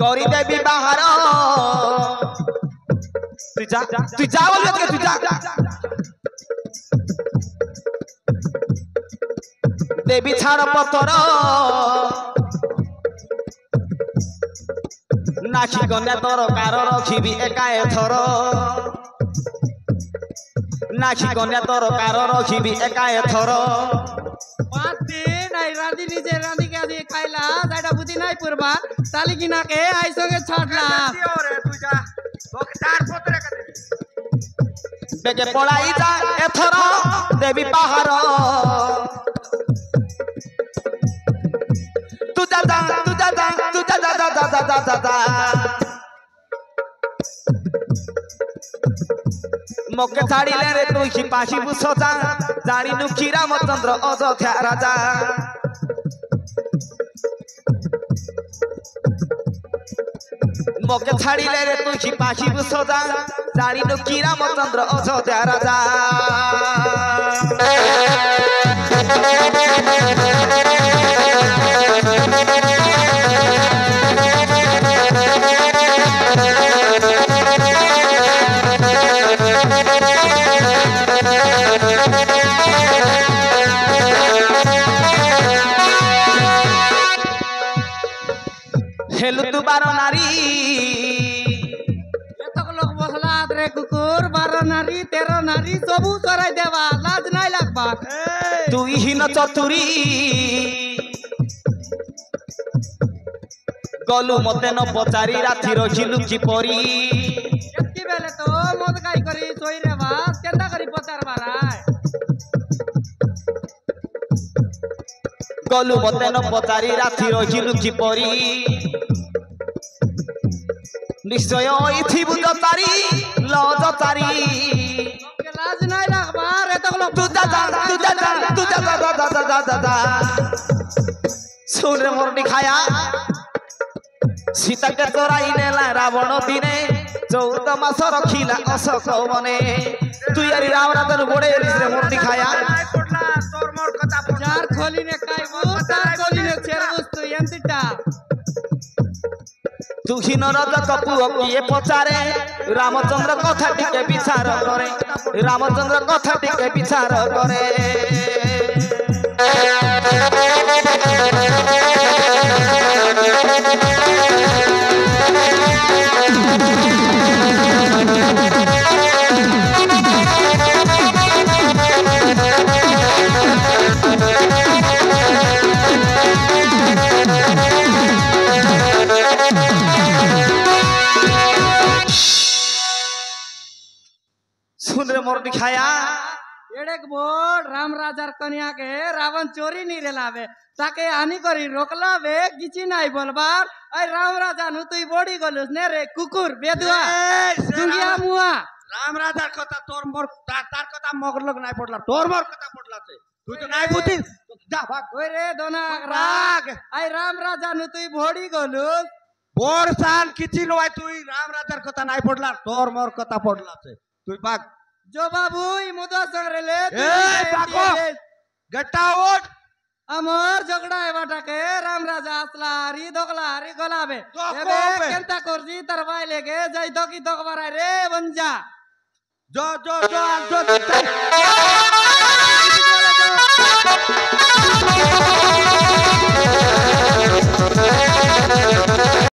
करी देवी बाहर तू जा बोल के तू जा देवी छाड़ पतर नाखी कन्या तोर कार रखी एका एथर नाखी कन्या तोर कार रखी एका एथर राधी निजे राधी के आदि खाइला जाइडा बुद्धि नाही पुरबा ताली किना के आई संगे छाडला रे तुजा बक्तार पोतरे कते बेगे पळाई जा एथर देवी बाहर तू जा मोके छाड़ी ले रे तू ही पाशी बुसजा जानी नु की रामचंद्र अयोध्या राजा मोके छाड़ी ले रे तू ही पाशी बुसजा जानी नु की रामचंद्र अयोध्या राजा हेलु तू बारो नारी एतक लोग बसला रे कुकुर बारो नारी तेरो नारी सबू चराई देवा लाज नाही लागबा तू हीन चतुरी गलु मते न पचारी राती रखिलु की परी एतकी बेले तो मद काई करी सोई रे बात केंदा करी पचार बाराय गलु मते न पचारी राती रखिलु की परी निश्चय इथि बुझतारी लजतारी लाज नाही लागबा रे तो लोग तू जा सुन रे मोरनी खाया सीता के चोराई नेला रावण दिने 14 मास रखिला अशोक मने तू यारी राम रातन गोड़े रे मोरनी खाया तोर मोर कथा चार खोली ने काईबो चार खोली ने छेरबुस तू एंतिटा तू हीन राजा कपुओ किए पचारे रामचंद्र कथा टिके विचार करे रामचंद्र कथा टिके विचार करे सुन रे मोर दिखाया एड़ेक बोल राम राजार कन्या के रावण चोरी नहीं रेलावे ताके हानि करी रोकला बे किछि नाही बोलबार ए राम राजा नु तुई बॉडी गलुस ने रे कुकुर बेदुआ दुंगिया मुआ राम राजार कथा तोर मोर तार कथा मगर लोग नाही पडला तोर मोर कथा पडला छे तू तो नाही बुद्धि जा भाग ओय रे दोना राग ए राम राजा नु तुई बॉडी गलुस बोर सान किछि लोय तुई राम राजार कथा नाही पडला तोर मोर कथा पडला छे तुई भाग जो बाबू ई मुद्दा संगरे ले ए बाको गट्टा उठ अमर झगड़ा है बाटा के राम राजा असला हरी दोगला हरी गलाबे एबे केंता करजी तरवाई लेके जाई दोकी दोगबारा रे बंजा जो